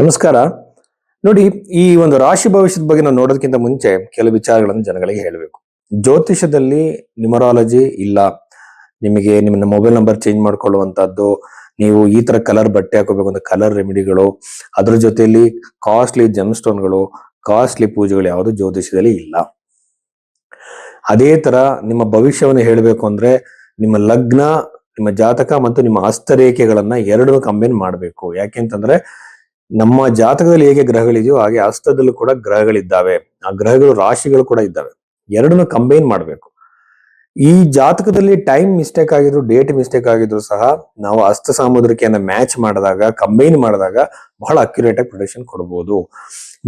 ನಮಸ್ಕಾರ. ನೋಡಿ, ಈ ಒಂದು ರಾಶಿ ಭವಿಷ್ಯದ ಬಗ್ಗೆ ನಾವು ನೋಡೋದಕ್ಕಿಂತ ಮುಂಚೆ ಕೆಲವು ವಿಚಾರಗಳನ್ನು ಜನಗಳಿಗೆ ಹೇಳಬೇಕು. ಜ್ಯೋತಿಷದಲ್ಲಿ ನ್ಯೂಮರಾಲಜಿ ಇಲ್ಲ. ನಿಮಗೆ ನಿಮ್ಮ ಮೊಬೈಲ್ ನಂಬರ್ ಚೇಂಜ್ ಮಾಡ್ಕೊಳ್ಳುವಂತದ್ದು, ನೀವು ಈ ತರ ಕಲರ್ ಬಟ್ಟೆ ಹಾಕೋಬೇಕು ಅಂತ ಕಲರ್ ರೆಮಿಡಿಗಳು, ಅದ್ರ ಜೊತೆಯಲ್ಲಿ ಕಾಸ್ಟ್ಲಿ ಜೆಮ್ ಸ್ಟೋನ್ಗಳು, ಕಾಸ್ಟ್ಲಿ ಪೂಜೆಗಳು ಯಾವುದು ಜ್ಯೋತಿಷದಲ್ಲಿ ಇಲ್ಲ. ಅದೇ ತರ ನಿಮ್ಮ ಭವಿಷ್ಯವನ್ನು ಹೇಳಬೇಕು ಅಂದ್ರೆ ನಿಮ್ಮ ಲಗ್ನ, ನಿಮ್ಮ ಜಾತಕ ಮತ್ತು ನಿಮ್ಮ ಹಸ್ತರೇಖೆಗಳನ್ನ ಎರಡನ್ನೂ ಕಂಬೈನ್ ಮಾಡಬೇಕು. ಯಾಕೆಂತಂದ್ರೆ ನಮ್ಮ ಜಾತಕದಲ್ಲಿ ಹೇಗೆ ಗ್ರಹಗಳಿದೆಯೋ ಹಾಗೆ ಹಸ್ತದಲ್ಲೂ ಕೂಡ ಗ್ರಹಗಳಿದ್ದಾವೆ. ಆ ಗ್ರಹಗಳು ರಾಶಿಗಳು ಕೂಡ ಇದ್ದಾವೆ. ಎರಡನ್ನು ಕಂಬೈನ್ ಮಾಡಬೇಕು. ಈ ಜಾತಕದಲ್ಲಿ ಟೈಮ್ ಮಿಸ್ಟೇಕ್ ಆಗಿದ್ರು, ಡೇಟ್ ಮಿಸ್ಟೇಕ್ ಆಗಿದ್ರು ಸಹ ನಾವು ಹಸ್ತ ಸಾಮುದ್ರಿಕೆಯನ್ನ ಮ್ಯಾಚ್ ಮಾಡಿದಾಗ, ಕಂಬೈನ್ ಮಾಡಿದಾಗ ಬಹಳ ಅಕ್ಯುರೇಟ್ ಆಗಿ ಪ್ರಿಡಿಕ್ಷನ್ ಕೊಡಬಹುದು.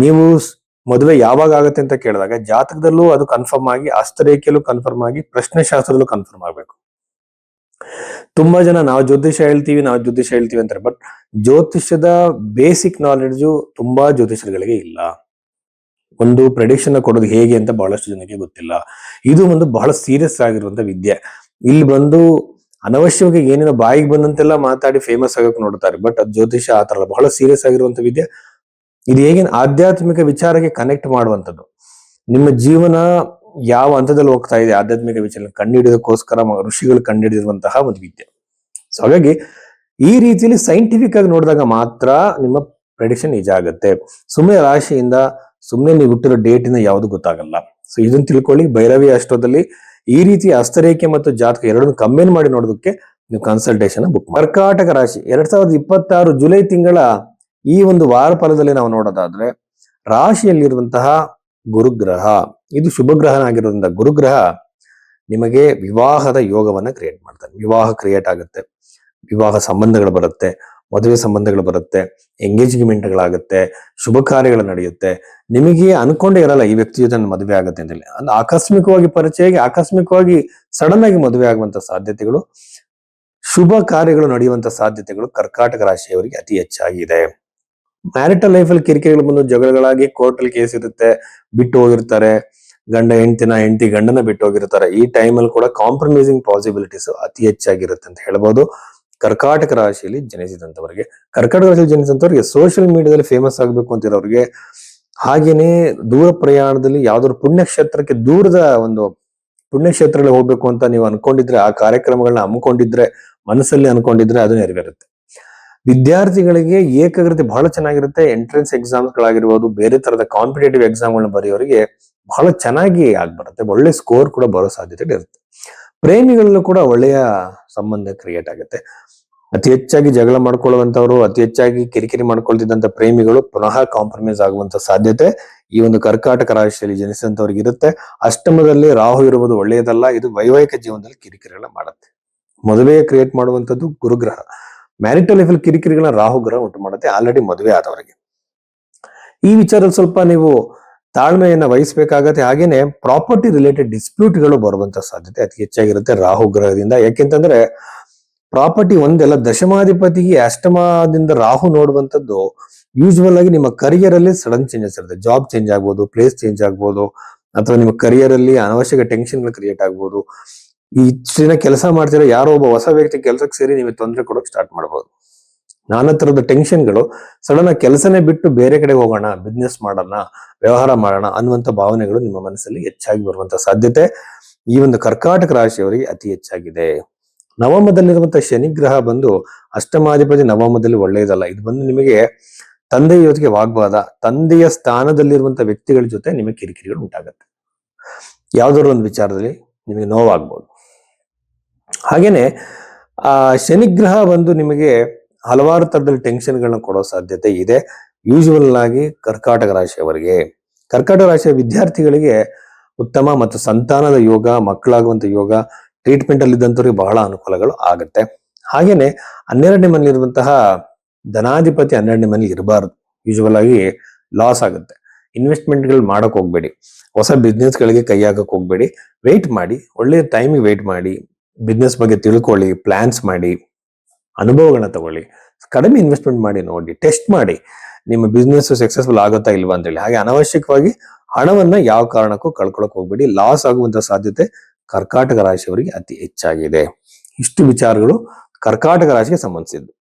ನೀವು ಮದುವೆ ಯಾವಾಗ ಆಗುತ್ತೆ ಅಂತ ಕೇಳಿದಾಗ ಜಾತಕದಲ್ಲೂ ಅದು ಕನ್ಫರ್ಮ್ ಆಗಿ, ಹಸ್ತರೇಖೆಯಲ್ಲೂ ಕನ್ಫರ್ಮ್ ಆಗಿ, ಪ್ರಶ್ನೆ ಶಾಸ್ತ್ರದಲ್ಲೂ ಕನ್ಫರ್ಮ್ ಆಗ್ಬೇಕು. ತುಂಬಾ ಜನ ನಾವು ಜ್ಯೋತಿಷ ಹೇಳ್ತೀವಿ ಅಂತಾರೆ. ಬಟ್ ಜ್ಯೋತಿಷ್ಯದ ಬೇಸಿಕ್ ನಾಲೆಡ್ಜು ತುಂಬಾ ಜ್ಯೋತಿಷರುಗಳಿಗೆ ಇಲ್ಲ. ಒಂದು ಪ್ರೆಡಿಕ್ಷನ್ ಕೊಡೋದು ಹೇಗೆ ಅಂತ ಬಹಳಷ್ಟು ಜನಕ್ಕೆ ಗೊತ್ತಿಲ್ಲ. ಇದು ಒಂದು ಬಹಳ ಸೀರಿಯಸ್ ಆಗಿರುವಂತ ವಿದ್ಯೆ. ಇಲ್ಲಿ ಬಂದು ಅನವಶ್ಯವಾಗಿ ಏನೇನೋ ಬಾಯಿಗೆ ಬಂದಂತೆಲ್ಲ ಮಾತಾಡಿ ಫೇಮಸ್ ಆಗಕ್ಕೆ ನೋಡ್ತಾರೆ. ಬಟ್ ಅದು ಜ್ಯೋತಿಷ ಆತರ ಬಹಳ ಸೀರಿಯಸ್ ಆಗಿರುವಂತ ವಿದ್ಯೆ. ಇದು ಹೇಗೆ ಆಧ್ಯಾತ್ಮಿಕ ವಿಚಾರಕ್ಕೆ ಕನೆಕ್ಟ್ ಮಾಡುವಂಥದ್ದು. ನಿಮ್ಮ ಜೀವನ ಯಾವ ಹಂತದಲ್ಲಿ ಹೋಗ್ತಾ ಇದೆ ಆಧ್ಯಾತ್ಮಿಕ ವಿಚಾರ ಕಂಡುಹಿಡಿಯೋದಕ್ಕೋಸ್ಕರ ಋಷಿಗಳು ಕಂಡುಹಿಡಿದಿರುವಂತಹ ಒಂದು ವಿದ್ಯೆ. ಸೊ ಹಾಗಾಗಿ ಈ ರೀತಿಯಲ್ಲಿ ಸೈಂಟಿಫಿಕ್ ಆಗಿ ನೋಡಿದಾಗ ಮಾತ್ರ ನಿಮ್ಮ ಪ್ರೆಡಿಕ್ಷನ್ ನಿಜ ಆಗುತ್ತೆ. ಸುಮ್ಮನೆ ರಾಶಿಯಿಂದ, ಸುಮ್ಮನೆ ನೀವು ಹುಟ್ಟಿರೋ ಡೇಟ್ ಇಂದ ಯಾವುದು ಗೊತ್ತಾಗಲ್ಲ. ಸೊ ಇದನ್ನ ತಿಳ್ಕೊಳ್ಳಿ. ಭೈರವಿ ಅಷ್ಟೋದಲ್ಲಿ ಈ ರೀತಿ ಹಸ್ತರೇಖೆ ಮತ್ತು ಜಾತಕ ಎರಡನ್ನು ಕಂಬೈನ್ ಮಾಡಿ ನೋಡೋದಕ್ಕೆ ನೀವು ಕನ್ಸಲ್ಟೇಷನ್ ಬುಕ್ ಮಾಡಿ. ಕರ್ಕಾಟಕ ರಾಶಿ 2026 ಜುಲೈ ತಿಂಗಳ ಈ ಒಂದು ವಾರ ಫಲದಲ್ಲಿ ನಾವು ನೋಡೋದಾದ್ರೆ, ರಾಶಿಯಲ್ಲಿರುವಂತಹ ಗುರುಗ್ರಹ, ಇದು ಶುಭ ಗ್ರಹನಾಗಿರೋದ್ರಿಂದ ಗುರುಗ್ರಹ ನಿಮಗೆ ವಿವಾಹದ ಯೋಗವನ್ನ ಕ್ರಿಯೇಟ್ ಮಾಡ್ತಾನೆ. ವಿವಾಹ ಕ್ರಿಯೇಟ್ ಆಗುತ್ತೆ, ವಿವಾಹ ಸಂಬಂಧಗಳು ಬರುತ್ತೆ, ಮದುವೆ ಸಂಬಂಧಗಳು ಬರುತ್ತೆ, ಎಂಗೇಜ್ಮೆಂಟ್ಗಳಾಗುತ್ತೆ, ಶುಭ ಕಾರ್ಯಗಳು ನಡೆಯುತ್ತೆ. ನಿಮಗೆ ಅನ್ಕೊಂಡೇ ಇರಲ್ಲ ಈ ವ್ಯಕ್ತಿ ಜೊತೆ ಮದುವೆ ಆಗುತ್ತೆ ಅಂತ ಹೇಳಿ. ಅಂದ್ರೆ ಆಕಸ್ಮಿಕವಾಗಿ ಪರಿಚಯ ಆಗಿ, ಆಕಸ್ಮಿಕವಾಗಿ ಸಡನ್ ಆಗಿ ಮದುವೆ ಆಗುವಂತ ಸಾಧ್ಯತೆಗಳು, ಶುಭ ಕಾರ್ಯಗಳು ನಡೆಯುವಂತ ಸಾಧ್ಯತೆಗಳು ಕರ್ಕಾಟಕ ರಾಶಿಯವರಿಗೆ ಅತಿ ಹೆಚ್ಚಾಗಿದೆ. ಮ್ಯಾರಿಟಲ್ ಲೈಫ್ ಅಲ್ಲಿ ಕಿರಿಕಿರಿಗಳು ಬಂದು ಜಗಳಗಳಾಗಿ ಕೋರ್ಟ್ ಅಲ್ಲಿ ಕೇಸ್ ಇರುತ್ತೆ, ಬಿಟ್ಟು ಹೋಗಿರ್ತಾರೆ, ಗಂಡ ಹೆಂಡತಿ ಗಂಡನ ಬಿಟ್ಟು ಹೋಗಿರ್ತಾರೆ. ಈ ಟೈಮಲ್ಲಿ ಕೂಡ ಕಾಂಪ್ರಮೈಸಿಂಗ್ ಪಾಸಿಬಿಲಿಟೀಸ್ ಅತಿ ಹೆಚ್ಚಾಗಿರುತ್ತೆ ಅಂತ ಹೇಳ್ಬೋದು ಕರ್ಕಾಟಕ ರಾಶಿಯಲ್ಲಿ ಜನಿಸಿದಂತವರಿಗೆ. ಕರ್ಕಾಟಕ ರಾಶಿಯಲ್ಲಿ ಜನಿಸಿದಂತವ್ರಿಗೆ ಸೋಷಿಯಲ್ ಮೀಡಿಯಾದಲ್ಲಿ ಫೇಮಸ್ ಆಗ್ಬೇಕು ಅಂತಿರೋರಿಗೆ, ಹಾಗೇನೆ ದೂರ ಪ್ರಯಾಣದಲ್ಲಿ ಯಾವ್ದಾದ್ರು ಪುಣ್ಯಕ್ಷೇತ್ರಕ್ಕೆ, ದೂರದ ಒಂದು ಪುಣ್ಯಕ್ಷೇತ್ರಗಳಿಗೆ ಹೋಗ್ಬೇಕು ಅಂತ ನೀವು ಅನ್ಕೊಂಡಿದ್ರೆ, ಆ ಕಾರ್ಯಕ್ರಮಗಳನ್ನ ಹಮ್ಮಿಕೊಂಡಿದ್ರೆ, ಮನಸ್ಸಲ್ಲಿ ಅನ್ಕೊಂಡಿದ್ರೆ ಅದು ನೆರವೇರುತ್ತೆ. ವಿದ್ಯಾರ್ಥಿಗಳಿಗೆ ಏಕಾಗ್ರತೆ ಬಹಳ ಚೆನ್ನಾಗಿರುತ್ತೆ. ಎಂಟ್ರೆನ್ಸ್ ಎಕ್ಸಾಮ್ಸ್ ಗಳಾಗಿರ್ಬೋದು, ಬೇರೆ ತರದ ಕಾಂಪಿಟೇಟಿವ್ ಎಕ್ಸಾಮ್ಗಳನ್ನ ಬರೆಯೋರಿಗೆ ಬಹಳ ಚೆನ್ನಾಗಿ ಆಗ್ಬರುತ್ತೆ. ಒಳ್ಳೆ ಸ್ಕೋರ್ ಕೂಡ ಬರೋ ಸಾಧ್ಯತೆ ಇರುತ್ತೆ. ಪ್ರೇಮಿಗಳಲ್ಲೂ ಕೂಡ ಒಳ್ಳೆಯ ಸಂಬಂಧ ಕ್ರಿಯೇಟ್ ಆಗುತ್ತೆ. ಅತಿ ಹೆಚ್ಚಾಗಿ ಜಗಳ ಮಾಡ್ಕೊಳ್ಳುವಂತವ್ರು, ಅತಿ ಹೆಚ್ಚಾಗಿ ಕಿರಿಕಿರಿ ಮಾಡ್ಕೊಳ್ತಿದ್ದಂತ ಪ್ರೇಮಿಗಳು ಪುನಃ ಕಾಂಪ್ರಮೈಸ್ ಆಗುವಂತ ಸಾಧ್ಯತೆ ಈ ಒಂದು ಕರ್ಕಾಟಕ ರಾಶಿಯಲ್ಲಿ ಜನಿಸಿದಂತವ್ರಿಗೆ ಇರುತ್ತೆ. ಅಷ್ಟಮದಲ್ಲಿ ರಾಹು ಇರುವುದು ಒಳ್ಳೆಯದಲ್ಲ. ಇದು ವೈವಾಹಿಕ ಜೀವನದಲ್ಲಿ ಕಿರಿಕಿರಿಗಳನ್ನ ಮಾಡುತ್ತೆ. ಮದುವೆ ಕ್ರಿಯೇಟ್ ಮಾಡುವಂತದ್ದು ಗುರುಗ್ರಹ. ಮ್ಯಾರಿಟಲ್ ಲೈಫ್ ಅಲ್ಲಿ ಕಿರಿಕಿರಿಗಳನ್ನ ರಾಹು ಗ್ರಹ ಉಂಟು ಮಾಡುತ್ತೆ, ಆಲ್ರೆಡಿ ಮದುವೆ ಆದವರಿಗೆ. ಈ ವಿಚಾರದಲ್ಲಿ ಸ್ವಲ್ಪ ನೀವು ತಾಳ್ಮೆಯನ್ನ ವಹಿಸಬೇಕಾಗತ್ತೆ. ಹಾಗೇನೆ ಪ್ರಾಪರ್ಟಿ ರಿಲೇಟೆಡ್ ಡಿಸ್ಪ್ಯೂಟ್ಗಳು ಬರುವಂತ ಸಾಧ್ಯತೆ ಅತಿ ಹೆಚ್ಚಾಗಿರುತ್ತೆ ರಾಹು ಗ್ರಹದಿಂದ. ಯಾಕೆಂತಂದ್ರೆ ಪ್ರಾಪರ್ಟಿ ಒಂದೆಲ್ಲ, ದಶಮಾಧಿಪತಿಗೆ ಅಷ್ಟಮದಿಂದ ರಾಹು ನೋಡುವಂತದ್ದು ಯೂಶುವಲ್ ಆಗಿ ನಿಮ್ಮ ಕರಿಯರ್ ಅಲ್ಲಿ ಸಡನ್ ಚೇಂಜಸ್ ಇರುತ್ತೆ. ಜಾಬ್ ಚೇಂಜ್ ಆಗ್ಬೋದು, ಪ್ಲೇಸ್ ಚೇಂಜ್ ಆಗ್ಬೋದು, ಅಥವಾ ನಿಮ್ಮ ಕರಿಯರ್ ಅಲ್ಲಿ ಅನವಶ್ಯಕ ಟೆನ್ಷನ್ಗಳು ಕ್ರಿಯೇಟ್ ಆಗ್ಬೋದು. ಈ ದಿನ ಕೆಲಸ ಮಾಡ್ತಿರೋ ಯಾರೋ ಒಬ್ಬ ಹೊಸ ವ್ಯಕ್ತಿ ಕೆಲಸಕ್ಕೆ ಸೇರಿ ನಿಮಗೆ ತೊಂದರೆ ಕೊಡೋಕೆ ಸ್ಟಾರ್ಟ್ ಮಾಡ್ಬೋದು. ನಾನಾ ತರದ ಟೆನ್ಷನ್ಗಳು, ಸಡನ್ ಆಗಿ ಕೆಲಸನೇ ಬಿಟ್ಟು ಬೇರೆ ಕಡೆ ಹೋಗೋಣ, ಬಿಸ್ನೆಸ್ ಮಾಡೋಣ, ವ್ಯವಹಾರ ಮಾಡೋಣ ಅನ್ನುವಂತ ಭಾವನೆಗಳು ನಿಮ್ಮ ಮನಸ್ಸಲ್ಲಿ ಹೆಚ್ಚಾಗಿ ಬರುವಂತ ಸಾಧ್ಯತೆ ಈ ಒಂದು ಕರ್ಕಾಟಕ ರಾಶಿಯವರಿಗೆ ಅತಿ ಹೆಚ್ಚಾಗಿದೆ. ನವಮದಲ್ಲಿರುವಂತಹ ಶನಿ ಗ್ರಹ ಬಂದು ಅಷ್ಟಮಾಧಿಪತಿ ನವಮದಲ್ಲಿ ಒಳ್ಳೆಯದಲ್ಲ. ಇದು ಬಂದು ನಿಮಗೆ ತಂದೆಯ ಜೊತೆಗೆ ವಾಗ್ವಾದ, ತಂದೆಯ ಸ್ಥಾನದಲ್ಲಿರುವಂತಹ ವ್ಯಕ್ತಿಗಳ ಜೊತೆ ನಿಮಗೆ ಕಿರಿಕಿರಿಗಳು ಉಂಟಾಗತ್ತೆ. ಯಾವ್ದಾದ್ರು ಒಂದು ವಿಚಾರದಲ್ಲಿ ನಿಮಗೆ ನೋವಾಗ್ಬೋದು. ಹಾಗೇನೆ ಆ ಶನಿಗ್ರಹ ಬಂದು ನಿಮಗೆ ಹಲವಾರು ತರದಲ್ಲಿ ಟೆನ್ಷನ್ಗಳನ್ನ ಕೊಡೋ ಸಾಧ್ಯತೆ ಇದೆ ಯೂಶುವಲ್ ಆಗಿ ಕರ್ಕಾಟಕ ರಾಶಿಯವರಿಗೆ. ಕರ್ಕಾಟಕ ರಾಶಿಯ ವಿದ್ಯಾರ್ಥಿಗಳಿಗೆ ಉತ್ತಮ ಮತ್ತು ಸಂತಾನದ ಯೋಗ, ಮಕ್ಕಳಾಗುವಂತ ಯೋಗ, ಟ್ರೀಟ್ಮೆಂಟ್ ಅಲ್ಲಿ ಇದ್ದಂಥವ್ರಿಗೆ ಬಹಳ ಅನುಕೂಲಗಳು ಆಗುತ್ತೆ. ಹಾಗೇನೆ 12ನೇ ಮನೆಯಲ್ಲಿರುವಂತಹ ಧನಾಧಿಪತಿ 12ನೇ ಮನೇಲಿ ಇರಬಾರದು. ಯೂಶುವಲ್ ಆಗಿ ಲಾಸ್ ಆಗುತ್ತೆ. ಇನ್ವೆಸ್ಟ್ಮೆಂಟ್ ಗಳು ಮಾಡಕ್ ಹೋಗ್ಬೇಡಿ, ಹೊಸ ಬಿಸ್ನೆಸ್ ಗಳಿಗೆ ಕೈ ಹಾಕಕ್ ಹೋಗ್ಬೇಡಿ. ವೆಯ್ಟ್ ಮಾಡಿ, ಒಳ್ಳೆಯ ಟೈಮಿಗೆ ವೆಯ್ಟ್ ಮಾಡಿ, ಬಿಸ್ನೆಸ್ ಬಗ್ಗೆ ತಿಳ್ಕೊಳ್ಳಿ, ಪ್ಲಾನ್ಸ್ ಮಾಡಿ, ಅನುಭವಗಳನ್ನ ತಗೊಳ್ಳಿ, ಕಡಿಮೆ ಇನ್ವೆಸ್ಟ್ಮೆಂಟ್ ಮಾಡಿ, ನೋಡಿ, ಟೆಸ್ಟ್ ಮಾಡಿ ನಿಮ್ಮ ಬಿಸ್ನೆಸ್ ಸಕ್ಸಸ್ಫುಲ್ ಆಗುತ್ತಾ ಇಲ್ವಾ ಅಂತ ಹೇಳಿ. ಹಾಗೆ ಅನವಶ್ಯಕವಾಗಿ ಹಣವನ್ನ ಯಾವ ಕಾರಣಕ್ಕೂ ಕಳ್ಕೊಳಕ್ ಹೋಗ್ಬೇಡಿ. ಲಾಸ್ ಆಗುವಂತ ಸಾಧ್ಯತೆ ಕರ್ಕಾಟಕ ರಾಶಿಯವರಿಗೆ ಅತಿ ಹೆಚ್ಚಾಗಿದೆ. ಇಷ್ಟು ವಿಚಾರಗಳು ಕರ್ಕಾಟಕ ರಾಶಿಗೆ ಸಂಬಂಧಿಸಿದ್ದು.